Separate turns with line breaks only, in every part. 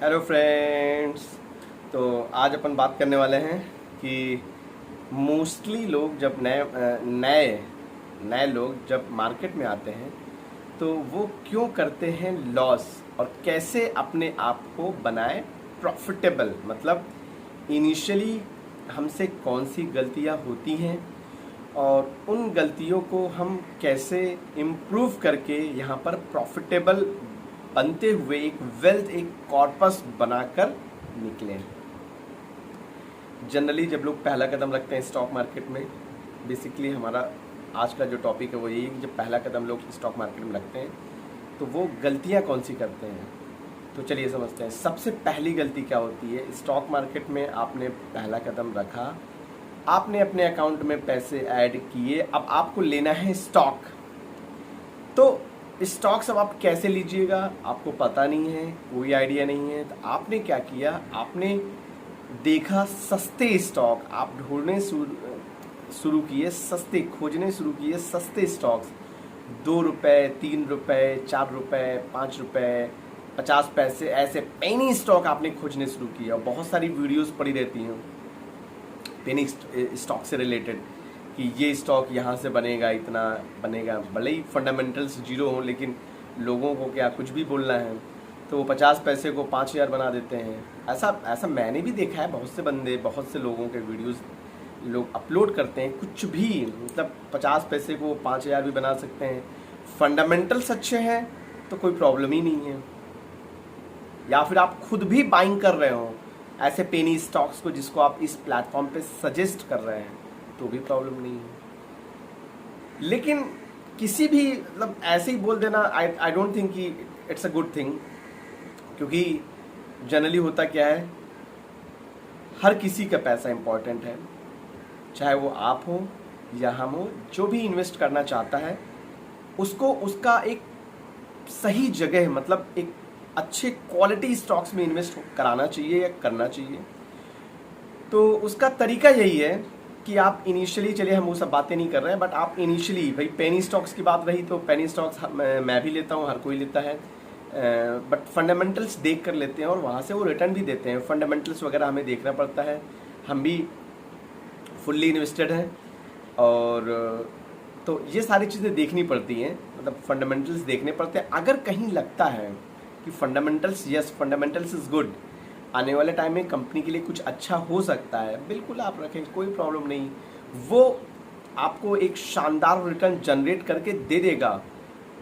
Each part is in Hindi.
Hello friends. तो आज अपन बात करने वाले हैं कि मोस्टली लोग जब नए नए लोग जब मार्केट में आते हैं तो वो क्यों करते हैं लॉस और कैसे अपने आप को बनाए प्रॉफिटेबल। मतलब इनिशियली हमसे कौन सी गलतियां होती हैं और उन गलतियों को हम कैसे इम्प्रूव करके यहाँ पर प्रॉफिटेबल बनते हुए एक वेल्थ, एक कॉर्पस बनाकर निकले। जनरली जब लोग पहला कदम रखते हैं स्टॉक मार्केट में, बेसिकली हमारा आज का जो टॉपिक है वो यही है कि जब पहला कदम लोग स्टॉक मार्केट में रखते हैं तो वो गलतियां कौन सी करते हैं। तो चलिए समझते हैं। सबसे पहली गलती क्या होती है। स्टॉक मार्केट में आपने पहला कदम रखा, आपने अपने अकाउंट में पैसे ऐड किए, अब आपको लेना है स्टॉक। तो स्टॉक्स अब आप कैसे लीजिएगा आपको पता नहीं है, कोई आइडिया नहीं है। तो आपने क्या किया, आपने देखा सस्ते स्टॉक, आप ढूंढने शुरू किए, सस्ते खोजने शुरू किए सस्ते स्टॉक्स। 2 रुपये, 3 रुपये, 4 रुपये, 5 रुपये, 50 पैसे, ऐसे पेनी स्टॉक आपने खोजने शुरू किया। बहुत सारी वीडियोस पड़ी रहती हैं पेनी स्टॉक से रिलेटेड कि ये स्टॉक यहाँ से बनेगा, इतना बनेगा। भले ही फंडामेंटल्स जीरो हों लेकिन लोगों को क्या कुछ भी बोलना है तो वो 50 पैसे को 5000 बना देते हैं। ऐसा मैंने भी देखा है। बहुत से बंदे, बहुत से लोगों के वीडियोस लोग अपलोड करते हैं, कुछ भी मतलब 50 पैसे को 5000 भी बना सकते हैं। फंडामेंटल्स अच्छे हैं तो कोई प्रॉब्लम ही नहीं है। या फिर आप खुद भी बाइंग कर रहे हो ऐसे पेनी स्टॉक्स को जिसको आप इस प्लेटफॉर्म पे सजेस्ट कर रहे हैं तो भी प्रॉब्लम नहीं है। लेकिन किसी भी मतलब ऐसे ही बोल देना, आई डोंट थिंक कि इट्स अ गुड थिंग। क्योंकि जनरली होता क्या है, हर किसी का पैसा इंपॉर्टेंट है, चाहे वो आप हो या हम हो। जो भी इन्वेस्ट करना चाहता है उसको उसका एक सही जगह, मतलब एक अच्छे क्वालिटी स्टॉक्स में इन्वेस्ट कराना चाहिए या करना चाहिए। तो उसका तरीका यही है कि आप इनिशियली, चलिए हम वो सब बातें नहीं कर रहे हैं, बट आप इनिशियली, भाई पेनी स्टॉक्स की बात रही तो पेनी स्टॉक्स मैं भी लेता हूँ, हर कोई लेता है, बट फंडामेंटल्स देख कर लेते हैं और वहाँ से वो रिटर्न भी देते हैं। फंडामेंटल्स वगैरह हमें देखना पड़ता है, हम भी फुल्ली इन्वेस्टेड हैं और तो ये सारी चीज़ें देखनी पड़ती हैं, मतलब फंडामेंटल्स देखने पड़ते हैं। अगर कहीं लगता है कि fundamentals, yes fundamentals is good, आने वाले टाइम में कंपनी के लिए कुछ अच्छा हो सकता है, बिल्कुल आप रखें, कोई प्रॉब्लम नहीं। वो आपको एक शानदार रिटर्न जनरेट करके दे देगा,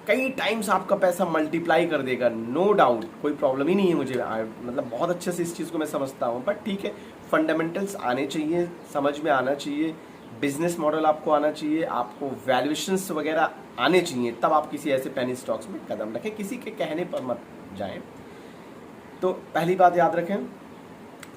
कई टाइम्स आपका पैसा मल्टीप्लाई कर देगा, नो डाउट, कोई प्रॉब्लम ही नहीं है मुझे। मतलब बहुत अच्छे से इस चीज़ को मैं समझता हूँ। बट ठीक है, फंडामेंटल्स आने चाहिए, समझ में आना चाहिए, बिजनेस मॉडल आपको आना चाहिए, आपको वैल्यूएशंस वगैरह आने चाहिए, तब आप किसी ऐसे पेनी स्टॉक्स में कदम रखें, किसी के कहने पर मत जाएं। तो पहली बात याद रखें,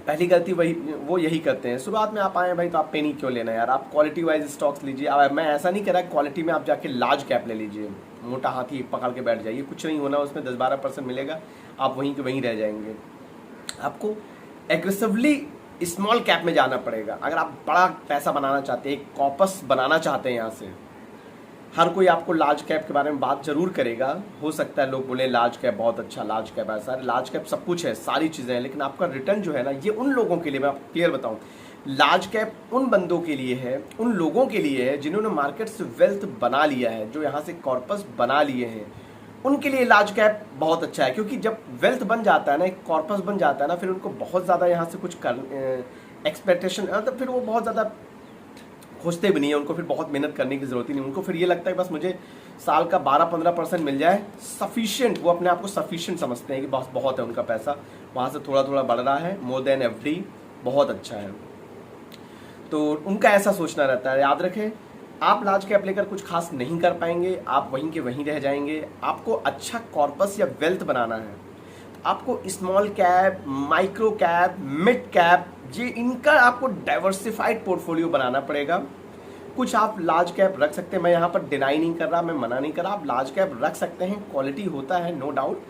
पहली गलती वो यही करते हैं। शुरुआत में आप आए भाई तो आप पेनी क्यों लेना यार, आप क्वालिटी वाइज स्टॉक्स लीजिए। अब मैं ऐसा नहीं कह रहा क्वालिटी में आप जाके लार्ज कैप ले लीजिए, मोटा हाथी पकड़ के बैठ जाइए, कुछ नहीं होना उसमें, 10-12% मिलेगा, आप वहीं के वहीं रह जाएंगे। आपको एग्रेसिवली स्मॉल कैप में जाना पड़ेगा अगर आप बड़ा पैसा बनाना चाहते हैं, एक कॉर्पस बनाना चाहते हैं। यहाँ से हर कोई आपको लार्ज कैप के बारे में बात जरूर करेगा। हो सकता है लोग बोले लार्ज कैप बहुत अच्छा, लार्ज कैप ऐसा, लार्ज कैप सब कुछ है, सारी चीज़ें हैं, लेकिन आपका रिटर्न जो है ना, ये उन लोगों के लिए, मैं आपको क्लियर बताऊं, लार्ज कैप उन बंदों के लिए है, उन लोगों के लिए है जिन्होंने मार्केट से वेल्थ बना लिया है, जो यहाँ से कॉर्पस बना लिए हैं, उनके लिए लार्ज कैप बहुत अच्छा है। क्योंकि जब वेल्थ बन जाता है ना, एक कॉर्पस बन जाता है ना, फिर उनको बहुत ज़्यादा यहाँ से कुछ एक्सपेक्टेशन, मतलब फिर वो बहुत ज़्यादा खोजते भी नहीं है, उनको फिर बहुत मेहनत करने की जरूरत ही नहीं। उनको फिर ये लगता है बस मुझे साल का 12-15% मिल जाए, सफिशिएंट, वो अपने आप को सफिशिएंट समझते हैं कि बस बहुत है उनका पैसा, वहाँ से थोड़ा थोड़ा बढ़ रहा है, मोर देन एवरी, बहुत अच्छा है। तो उनका ऐसा सोचना रहता है। याद रखें, आप लार्ज कैप लेकर कुछ खास नहीं कर पाएंगे, आप वहीं के वहीं रह जाएंगे। आपको अच्छा कॉर्पस या वेल्थ बनाना है, आपको small cap, micro cap, mid cap, ये इनका आपको डाइवर्सिफाइड पोर्टफोलियो बनाना पड़ेगा। कुछ आप लार्ज कैप रख सकते हैं, मैं यहाँ पर डिनाई नहीं कर रहा, मैं मना नहीं कर रहा, आप लार्ज कैप रख सकते हैं, क्वालिटी होता है नो डाउट,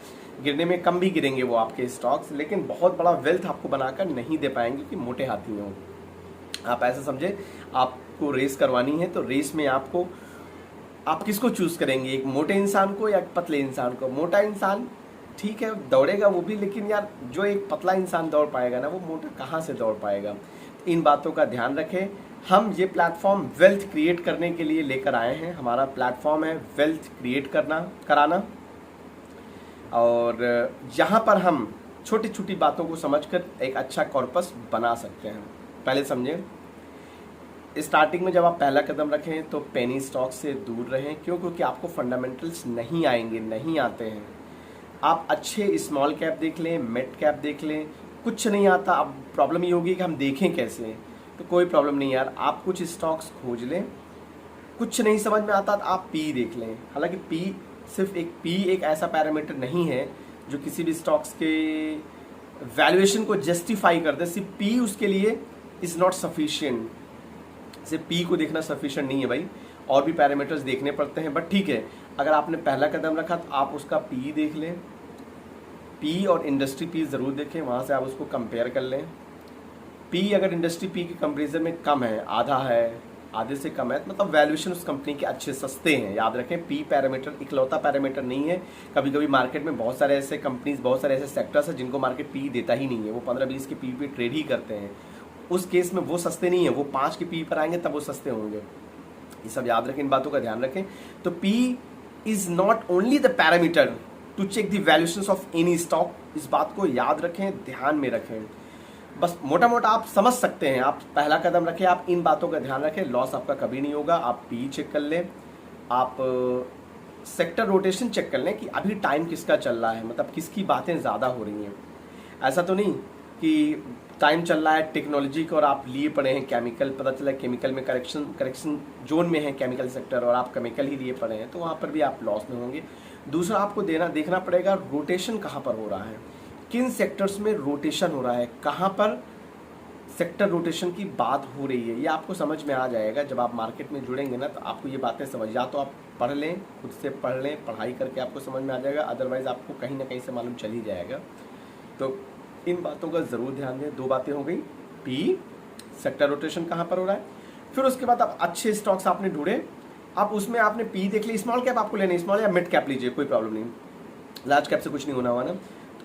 गिरने में कम भी गिरेंगे वो आपके स्टॉक्स, लेकिन बहुत बड़ा वेल्थ आपको बनाकर नहीं दे पाएंगे कि मोटे हाथी हो। आप ऐसा समझे, आपको रेस करवानी है तो रेस में आपको, आप किसको चूज करेंगे, एक मोटे इंसान को या एक पतले इंसान को। मोटा इंसान ठीक है दौड़ेगा वो भी, लेकिन यार जो एक पतला इंसान दौड़ पाएगा ना, वो मोटा कहाँ से दौड़ पाएगा। इन बातों का ध्यान रखें। हम ये प्लेटफॉर्म वेल्थ क्रिएट करने के लिए लेकर आए हैं। हमारा प्लेटफॉर्म है वेल्थ क्रिएट कराना, और यहाँ पर हम छोटी छोटी बातों को समझकर एक अच्छा कॉर्पस बना सकते हैं। पहले समझें, स्टार्टिंग में जब आप पहला कदम रखें तो पेनी स्टॉक से दूर रहें। क्यों? क्योंकि आपको फंडामेंटल्स नहीं आएंगे, नहीं आते हैं। आप अच्छे स्मॉल कैप देख लें, मिड कैप देख लें, कुछ नहीं आता। अब प्रॉब्लम ये होगी कि हम देखें कैसे, तो कोई प्रॉब्लम नहीं यार, आप कुछ स्टॉक्स खोज लें। कुछ नहीं समझ में आता तो आप पी देख लें। हालांकि पी एक ऐसा पैरामीटर नहीं है जो किसी भी स्टॉक्स के वैल्यूएशन को जस्टिफाई कर दे। सिर्फ पी उसके लिए इज़ नॉट सफिशिएंट। सिर्फ पी को देखना सफिशिएंट नहीं है भाई, और भी पैरामीटर्स देखने पड़ते हैं। बट ठीक है, अगर आपने पहला कदम रखा तो आप उसका पी देख लें। पी और इंडस्ट्री पी ज़रूर देखें, वहाँ से आप उसको कंपेयर कर लें। पी अगर इंडस्ट्री पी के कंपेरिजन में कम है, आधा है, आधे से कम है, मतलब वैल्यूएशन उस कंपनी के अच्छे सस्ते हैं। याद रखें, पी पैरामीटर इकलौता पैरामीटर नहीं है। कभी कभी मार्केट में बहुत सारे ऐसे कंपनीज, बहुत सारे ऐसे सेक्टर्स हैं जिनको मार्केट पी देता ही नहीं है। वो 15-20 के पी पे ट्रेड ही करते हैं। उस केस में वो सस्ते नहीं है, वो 5 के पी पर आएंगे तब वो सस्ते होंगे। ये सब याद रखें, इन बातों का ध्यान रखें। तो P is not only the parameter to check the valuations of any stock. इस बात को याद रखें, ध्यान में रखें। बस मोटा मोटा आप समझ सकते हैं। आप पहला कदम रखें, आप इन बातों का ध्यान रखें, लॉस आपका कभी नहीं होगा। आप पी चेक कर लें, आप सेक्टर रोटेशन चेक कर लें कि अभी टाइम किसका चल रहा है, मतलब किसकी बातें ज़्यादा हो रही हैं। ऐसा तो नहीं कि टाइम चल रहा है टेक्नोलॉजी का और आप लिए पड़े हैं केमिकल, पता चला केमिकल में करेक्शन जोन में है केमिकल सेक्टर और आप केमिकल ही लिए पड़े हैं, तो वहाँ पर भी आप लॉस में होंगे। दूसरा आपको देखना पड़ेगा रोटेशन कहाँ पर हो रहा है, किन सेक्टर्स में रोटेशन हो रहा है, कहाँ पर सेक्टर रोटेशन की बात हो रही है। ये आपको समझ में आ जाएगा जब आप मार्केट में जुड़ेंगे ना, तो आपको ये बातें समझ, या तो आप पढ़ लें, खुद से पढ़ लें, पढ़ाई करके आपको समझ में आ जाएगा, अदरवाइज़ आपको कहीं ना कहीं से मालूम चल ही जाएगा। तो इन बातों का ज़रूर ध्यान दें। 2 बातें हो गई, पी, सेक्टर रोटेशन कहाँ पर हो रहा है। फिर उसके बाद आप अच्छे स्टॉक्स आपने ढूंढे, आप उसमें आपने पी देख ली। स्मॉल कैप आपको लेना, स्मॉल या मिड कैप लीजिए, कोई प्रॉब्लम नहीं, लार्ज कैप से कुछ नहीं होना हुआ ना।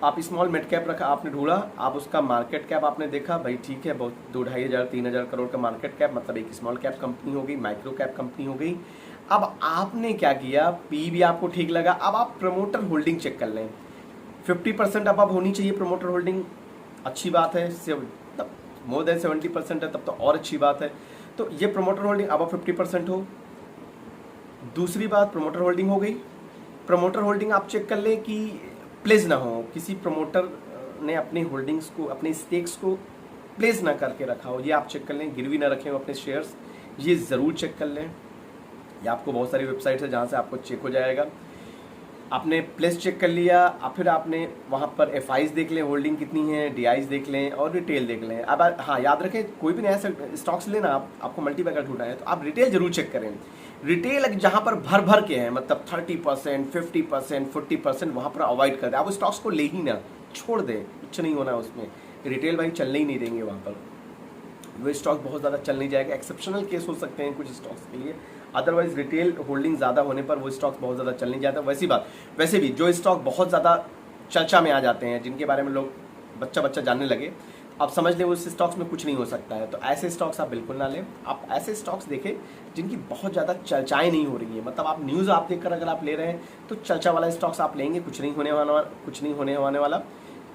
आप स्मॉल मिड कैप रखा, आपने ढूंढा, आप उसका मार्केट कैप आपने देखा, भाई ठीक है, बहुत 2-2.5-3,000 करोड़ का मार्केट कैप, मतलब एक स्मॉल कैप कंपनी हो गई, माइक्रो कैप कंपनी हो गई। अब आपने क्या किया, पी भी आपको ठीक लगा, अब आप प्रमोटर होल्डिंग चेक कर लें। 50% अब होनी चाहिए प्रमोटर होल्डिंग, अच्छी बात है। तब मोर देन 70% है तब तो और अच्छी बात है। तो ये प्रमोटर होल्डिंग अब 50% हो। दूसरी बात, प्रमोटर होल्डिंग हो गई। प्रमोटर होल्डिंग आप चेक कर लें कि प्लेस ना हो, किसी प्रमोटर ने अपनी होल्डिंग्स को, अपने स्टेक्स को प्लेस ना करके रखा हो, ये आप चेक कर लें। गिरवी ना रखें अपने शेयर्स, ये ज़रूर चेक कर लें। ये आपको बहुत सारी वेबसाइट्स है जहाँ से आपको चेक हो जाएगा। आपने प्लेस चेक कर लिया, अब फिर आपने वहाँ पर एफआईज देख लें, होल्डिंग कितनी है, डीआईज देख लें और रिटेल देख लें। अब हाँ याद रखें, कोई भी नया स्टॉक्स लेना, आपको मल्टीबैगर ढूंढना है तो आप रिटेल जरूर चेक करें। रिटेल जहाँ पर भर के हैं, मतलब 30%, 50%, 40%, वहाँ पर अवॉइड कर दें। आप उस स्टॉक्स को ले ही ना, छोड़ दें, कुछ नहीं होना उसमें। रिटेल भाई चलने ही नहीं देंगे वहाँ पर, वो स्टॉक बहुत ज़्यादा चल नहीं जाएगा। एक्सेप्शनल केस हो सकते हैं कुछ स्टॉक्स के लिए, अदरवाइज रिटेल होल्डिंग ज़्यादा होने पर वो स्टॉक्स बहुत ज़्यादा चल नहीं जाता। वैसे भी जो स्टॉक बहुत ज़्यादा चर्चा में आ जाते हैं, जिनके बारे में लोग बच्चा जानने लगे, आप समझ लें उस स्टॉक्स में कुछ नहीं हो सकता है, तो ऐसे स्टॉक्स आप बिल्कुल ना लें। आप ऐसे स्टॉक्स देखें जिनकी बहुत ज़्यादा चर्चाएँ नहीं हो रही है, मतलब आप न्यूज़ आप देखकर अगर आप ले रहे हैं तो चर्चा वाला स्टॉक्स आप लेंगे, कुछ नहीं होने वाला।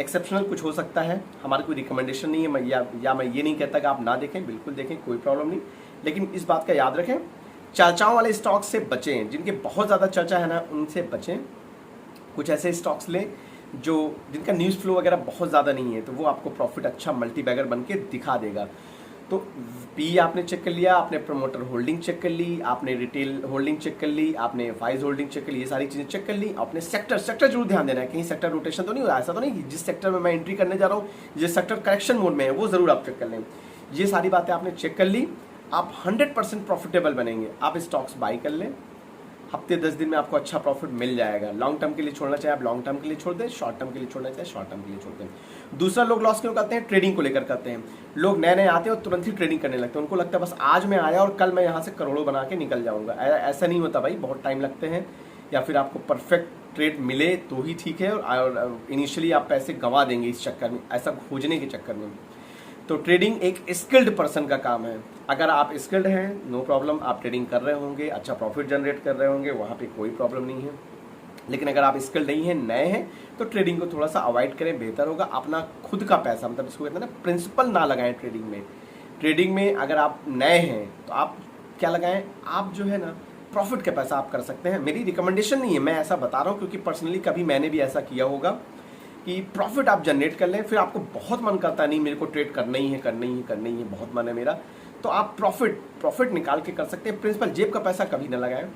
एक्सेप्शनल कुछ हो सकता है, हमारी कोई रिकमेंडेशन नहीं है, मैं ये नहीं कहता कि आप ना देखें, बिल्कुल देखें, कोई प्रॉब्लम नहीं। लेकिन इस बात का याद रखें, चर्चाओं वाले स्टॉक्स से बचें, जिनके बहुत ज़्यादा चर्चा है ना, उनसे बचें। कुछ ऐसे स्टॉक्स लें जिनका न्यूज़ फ्लो वगैरह बहुत ज़्यादा नहीं है, तो वो आपको प्रॉफिट अच्छा मल्टीबैगर बन के दिखा देगा। तो पी आपने चेक कर लिया, आपने प्रमोटर होल्डिंग चेक कर ली, आपने रिटेल होल्डिंग चेक कर ली, आपने फाइज होल्डिंग चेक कर ली, ये सारी चीज़ें चेक कर ली। आपने सेक्टर जरूर ध्यान देना है, कहीं सेक्टर रोटेशन तो नहीं हो रहा है। ऐसा तो नहीं कि जिस सेक्टर में मैं एंट्री करने जा रहा हूँ, जिस सेक्टर करेक्शन मोड में है, वो ज़रूर आप चेक कर लें। ये सारी बातें आपने चेक कर ली, आप 100% प्रॉफिटेबल बनेंगे। आप स्टॉक्स बाई कर लें, हफ्ते 10 दिन में आपको अच्छा प्रॉफिट मिल जाएगा। लॉन्ग टर्म के लिए छोड़ना चाहे आप लॉन्ग टर्म के लिए छोड़ दें, शॉर्ट टर्म के लिए छोड़ना चाहे शॉर्ट टर्म के लिए छोड़ दें। दूसरा, लोग लॉस क्यों करते हैं, ट्रेडिंग को लेकर करते हैं। लोग नए आते हैं और तुरंत ही ट्रेडिंग करने लगते हैं, उनको लगता है बस आज मैं आया और कल मैं यहाँ से करोड़ों बना के निकल जाऊँगा। ऐसा नहीं होता भाई, बहुत टाइम लगते हैं, या फिर आपको परफेक्ट ट्रेड मिले तो ही ठीक है, और इनिशियली आप पैसे गंवा देंगे इस चक्कर में, ऐसा खोजने के चक्कर में। तो ट्रेडिंग एक स्किल्ड पर्सन का काम है। अगर आप स्किल्ड हैं, नो प्रॉब्लम, आप ट्रेडिंग कर रहे होंगे, अच्छा प्रॉफिट जनरेट कर रहे होंगे, वहाँ पे कोई प्रॉब्लम नहीं है। लेकिन अगर आप स्किल्ड नहीं हैं, नए हैं, तो ट्रेडिंग को थोड़ा सा अवॉइड करें, बेहतर होगा। अपना खुद का पैसा, मतलब इसको कहते हैं ना, प्रिंसिपल ना लगाएं ट्रेडिंग में। ट्रेडिंग में अगर आप नए हैं तो आप क्या लगाएं, आप जो है ना प्रॉफिट का पैसा आप कर सकते हैं। मेरी रिकमेंडेशन नहीं है, मैं ऐसा बता रहा हूँ क्योंकि पर्सनली कभी मैंने भी ऐसा किया होगा कि प्रॉफिट आप जनरेट कर लें, फिर आपको बहुत मन करता नहीं मेरे को ट्रेड करना ही है, बहुत मन है मेरा, तो आप प्रॉफिट निकाल के कर सकते हैं। प्रिंसिपल जेब का पैसा कभी ना लगाएं,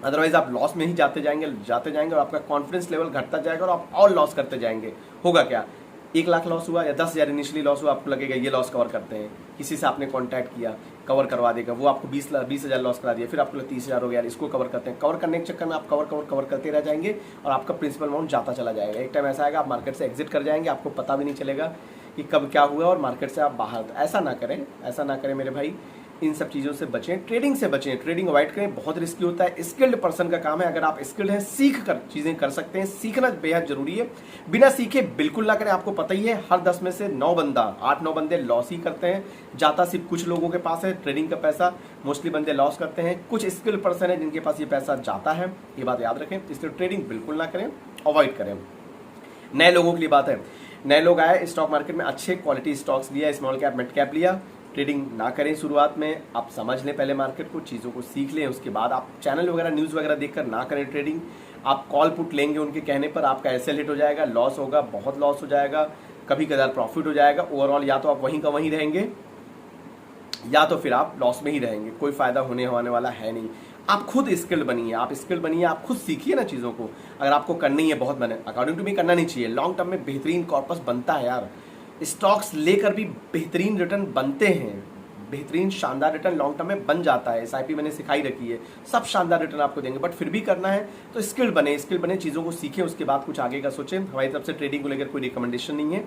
अदरवाइज आप लॉस में ही जाते जाएंगे और आपका कॉन्फिडेंस लेवल घटता जाएगा और आप और लॉस करते जाएंगे। होगा क्या, 1 लाख लॉस हुआ या 10,000 इनिशियली लॉस हुआ, आपको लगेगा ये लॉस कवर करते हैं, किसी से आपने कॉन्टैक्ट किया, कवर करवा देगा, वो आपको 20,000 लॉस करा दिया, फिर आपको 30,000 हो गया, इसको कवर करते हैं। कवर करने के चक्कर में आप कवर करते रह जाएंगे और आपका प्रिंसिपल अमाउंट जाता चला जाएगा। एक टाइम ऐसा आएगा आप मार्केट से एग्जिट कर जाएंगे, आपको पता भी नहीं चलेगा कि कब क्या हुआ और मार्केट से आप बाहर। तो ऐसा ना करें मेरे भाई, इन सब चीज़ों से बचें, ट्रेडिंग से बचें, ट्रेडिंग अवॉइड करें, बहुत रिस्की होता है। स्किल्ड पर्सन का काम है, अगर आप स्किल्ड हैं सीख कर चीज़ें कर सकते हैं, सीखना बेहद जरूरी है। बिना सीखे बिल्कुल ना करें। आपको पता ही है हर 10 में से 8-9 बंदे लॉस ही करते हैं। जाता सिर्फ कुछ लोगों के पास है ट्रेडिंग का पैसा, मोस्टली बंदे लॉस करते हैं। कुछ स्किल्ड पर्सन है जिनके पास ये पैसा जाता है, ये बात याद रखें। इसलिए ट्रेडिंग बिल्कुल ना करें, अवॉइड करें। नए लोगों के लिए बात है, नए लोग आए स्टॉक मार्केट में, अच्छे क्वालिटी स्टॉक्स लिया, स्मॉल कैप मिड कैप लिया, ट्रेडिंग ना करें शुरुआत में। आप समझ लें पहले मार्केट को, चीज़ों को सीख लें, उसके बाद आप चैनल वगैरह न्यूज़ वगैरह देखकर ना करें ट्रेडिंग। आप कॉल पुट लेंगे उनके कहने पर, आपका एसएल हिट हो जाएगा, लॉस होगा, बहुत लॉस हो जाएगा, कभी कदार प्रॉफिट हो जाएगा। ओवरऑल या तो आप वहीं का वहीं रहेंगे या तो फिर आप लॉस में ही रहेंगे, कोई फायदा होने वाला है नहीं। आप खुद स्किल्ड बनिए, आप खुद सीखिए ना चीज़ों को। अगर आपको करनी है, बहुत मैंने अकॉर्डिंग टू मी करना नहीं चाहिए, लॉन्ग टर्म में बेहतरीन कॉर्पस बनता है यार। स्टॉक्स लेकर भी बेहतरीन रिटर्न बनते हैं, बेहतरीन शानदार रिटर्न लॉन्ग टर्म में बन जाता है। एसआईपी मैंने सिखाई रखी है, सब शानदार रिटर्न आपको देंगे, बट फिर भी करना है तो स्किल्ड बने, चीज़ों को सीखें, उसके बाद कुछ आगे का सोचें। हमारी तरफ से ट्रेडिंग को लेकर कोई रिकमेंडेशन नहीं है,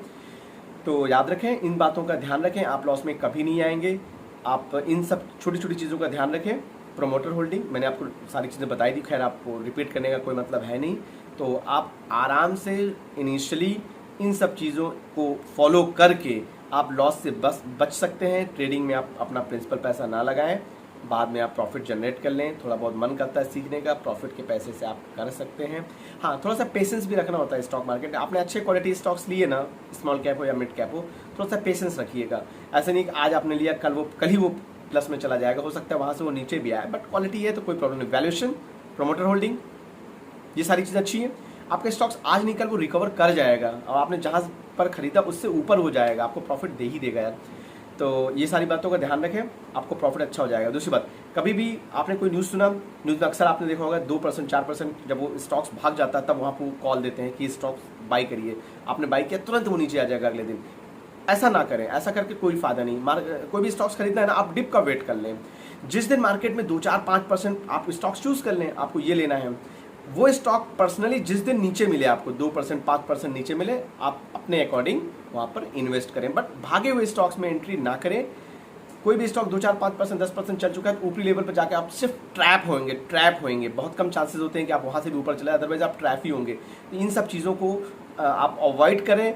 तो याद रखें, इन बातों का ध्यान रखें, आप लॉस में कभी नहीं आएंगे। आप इन सब छोटी छोटी चीज़ों का ध्यान रखें। प्रोमोटर होल्डिंग मैंने आपको सारी चीज़ें बताई दी, खैर आपको रिपीट करने का कोई मतलब है नहीं। तो आप आराम से इनिशियली इन सब चीज़ों को फॉलो करके आप लॉस से बच सकते हैं। ट्रेडिंग में आप अपना प्रिंसिपल पैसा ना लगाएं, बाद में आप प्रॉफिट जनरेट कर लें। थोड़ा बहुत मन करता है सीखने का, प्रॉफिट के पैसे से आप कर सकते हैं। हाँ, थोड़ा सा पेशेंस भी रखना होता है स्टॉक मार्केट में। आपने अच्छे क्वालिटी स्टॉक्स लिए ना, स्मॉल कैप हो या मिड कैप हो, थोड़ा सा पेशेंस रखिएगा। ऐसे नहीं कि आज आपने लिया कल ही वो प्लस में चला जाएगा, हो सकता है वहाँ से वो नीचे भी आए, बट क्वालिटी है तो कोई प्रॉब्लम नहीं। वैल्यूएशन, प्रोमोटर होल्डिंग, ये सारी चीज़ें अच्छी है। आपके स्टॉक्स आज नहीं कल वो रिकवर कर जाएगा और आपने जहाँ पर खरीदा उससे ऊपर हो जाएगा, आपको प्रॉफिट दे ही देगा यार। तो ये सारी बातों का ध्यान रखें, आपको प्रॉफिट अच्छा हो जाएगा। दूसरी बात, कभी भी आपने कोई न्यूज़ सुना, न्यूज़ में अक्सर आपने देखा होगा 2% 4% जब वो स्टॉक्स भाग जाता है तब वहाँ पर कॉल देते हैं कि स्टॉक्स बाई करिए। आपने बाई किया तुरंत वो नीचे आ जाएगा अगले दिन। ऐसा ना करें, ऐसा करके कोई फायदा नहीं। कोई भी स्टॉक्स खरीदना है ना, आप डिप का वेट कर लें। जिस दिन मार्केट में 2-4-5% आप स्टॉक्स चूज कर लें, आपको ये लेना है, वो स्टॉक पर्सनली जिस दिन नीचे मिले, आपको 2% 5% नीचे मिले, आप अपने अकॉर्डिंग वहाँ पर इन्वेस्ट करें, बट भागे हुए स्टॉक्स में एंट्री ना करें। कोई भी स्टॉक 2-4-5% 10% चल चुका है तो ऊपरी लेवल पर जाकर आप सिर्फ ट्रैप होंगे। बहुत कम चांसेस होते हैं कि आप वहाँ से भी ऊपर चले, अदरवाइज आप ट्रैप ही होंगे। तो इन सब चीज़ों को आप अवॉइड करें,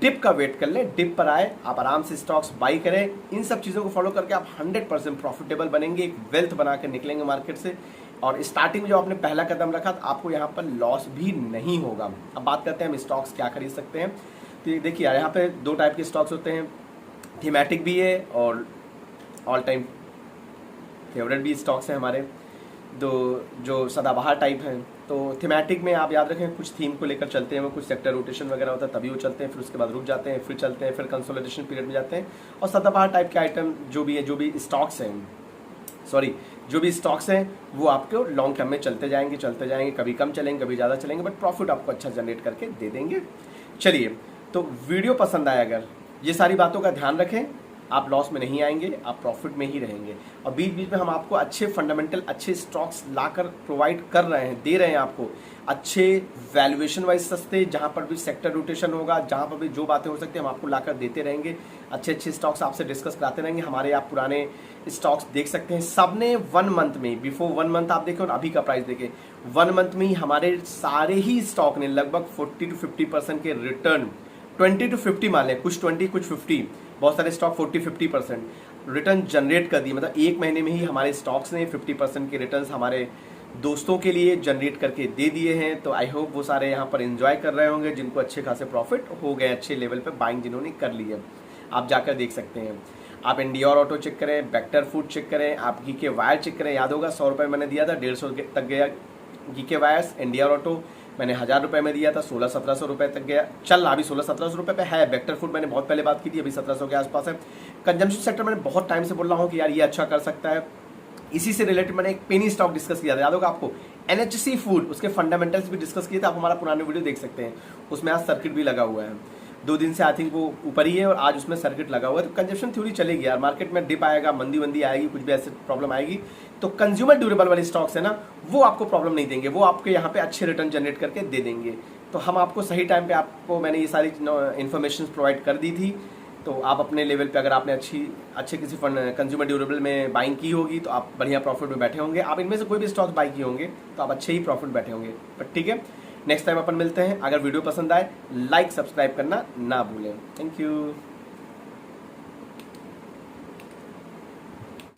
डिप का वेट कर लें, डिप पर आए आप आराम से स्टॉक्स बाई करें। इन सब चीज़ों को फॉलो करके आप 100% प्रॉफिटेबल बनेंगे, एक वेल्थ बना कर निकलेंगे मार्केट से। और स्टार्टिंग में जो आपने पहला कदम रखा तो आपको यहाँ पर लॉस भी नहीं होगा। अब बात करते हैं हम स्टॉक्स क्या खरीद सकते हैं। तो देखिए यार, यहाँ पे 2 टाइप के स्टॉक्स होते हैं, थीमेटिक भी है और ऑल टाइम फेवरेट भी स्टॉक्स हैं हमारे, जो सदाबहार टाइप हैं। तो थीमेटिक में आप याद रखें, कुछ थीम को लेकर चलते हैं, वो कुछ सेक्टर रोटेशन वगैरह होता है तभी वो चलते हैं, फिर उसके बाद रुक जाते हैं, फिर चलते हैं, फिर कंसोलिडेशन पीरियड में जाते हैं। और सदाबहार टाइप के आइटम जो भी स्टॉक्स हैं वो आपको लॉन्ग टर्म में चलते जाएंगे, कभी कम चलेंगे कभी ज़्यादा चलेंगे, बट प्रॉफिट आपको अच्छा जनरेट करके दे देंगे। चलिए, तो वीडियो पसंद आया अगर, ये सारी बातों का ध्यान रखें, आप लॉस में नहीं आएंगे, आप प्रॉफिट में ही रहेंगे। और बीच बीच में हम आपको अच्छे फंडामेंटल अच्छे स्टॉक्स लाकर प्रोवाइड कर रहे हैं, दे रहे हैं आपको अच्छे वैल्यूएशन वाइज सस्ते, जहां पर भी सेक्टर रोटेशन होगा, जहां पर भी जो बातें हो सकती है हम आपको लाकर देते रहेंगे। अच्छे अच्छे स्टॉक्स आपसे डिस्कस कराते रहेंगे। हमारे आप पुराने स्टॉक्स देख सकते हैं, सबने 1 मंथ में, बिफोर 1 मंथ आप देखें और अभी का प्राइस देखें, 1 मंथ में ही हमारे सारे ही स्टॉक ने लगभग 40 to 50% के रिटर्न, 20 to 50 मान लें, कुछ 20 कुछ 50, बहुत सारे स्टॉक 40-50% रिटर्न जनरेट कर दिए। मतलब एक महीने में ही हमारे स्टॉक्स ने 50% के रिटर्न्स हमारे दोस्तों के लिए जनरेट करके दे दिए हैं। तो आई होप वो सारे यहाँ पर एंजॉय कर रहे होंगे, जिनको अच्छे खासे प्रॉफिट हो गए, अच्छे लेवल पे बाइंग जिन्होंने कर ली है। आप जाकर देख सकते हैं। आप एंडियोर ऑटो चेक करें, वेक्टर फूड चेक करें, आप घी के वायर चेक करें। याद होगा 100 रुपये मैंने दिया था, 150 तक गया घी के वायर्स। एंडियोर ऑटो मैंने 1000 रुपये में दिया था, 1600-1700 रुपये तक गया, चल रहा अभी 1600-1700 रुपये पे है। वेक्टर फूड मैंने बहुत पहले बात की थी, अभी 1700 के आसपास है। कंजम्पशन सेक्टर मैंने बहुत टाइम से बोल रहा हूँ कि यार ये अच्छा कर सकता है। इसी से रिलेटेड मैंने एक पेनी स्टॉक डिस्कस किया था, याद होगा आपको। NHC फूड, उसके फंडामेंटल्स भी डिस्कस किए थे, आप हमारा पुराने वीडियो देख सकते हैं। उसमें आज सर्किट भी लगा हुआ है, 2 दिन से आई थिंक वो ऊपर ही है और आज उसमें सर्किट लगा हुआ है। तो कंजम्पशन थ्योरी चलेगी यार, मार्केट में डिप आएगा, मंदी आएगी, कुछ भी ऐसे प्रॉब्लम आएगी, तो कंज्यूमर ड्यूरेबल वाले स्टॉक्स है ना, वो आपको प्रॉब्लम नहीं देंगे, वो आपके यहाँ पे अच्छे रिटर्न जनरेट करके दे देंगे। तो हम आपको सही टाइम पे आपको मैंने ये सारी इन्फॉर्मेशन प्रोवाइड कर दी थी। तो आप अपने लेवल पे अगर आपने अच्छे किसी फंड कंज्यूमर ड्यूरेबल में बाइंग की होगी तो आप बढ़िया प्रॉफिट में बैठे होंगे। आप इनमें से कोई भी स्टॉक बाई किए होंगे तो आप अच्छे ही प्रॉफिट बैठे होंगे। बट ठीक है, नेक्स्ट टाइम अपन मिलते हैं। अगर वीडियो पसंद आए लाइक सब्सक्राइब करना ना भूलें। Thank you.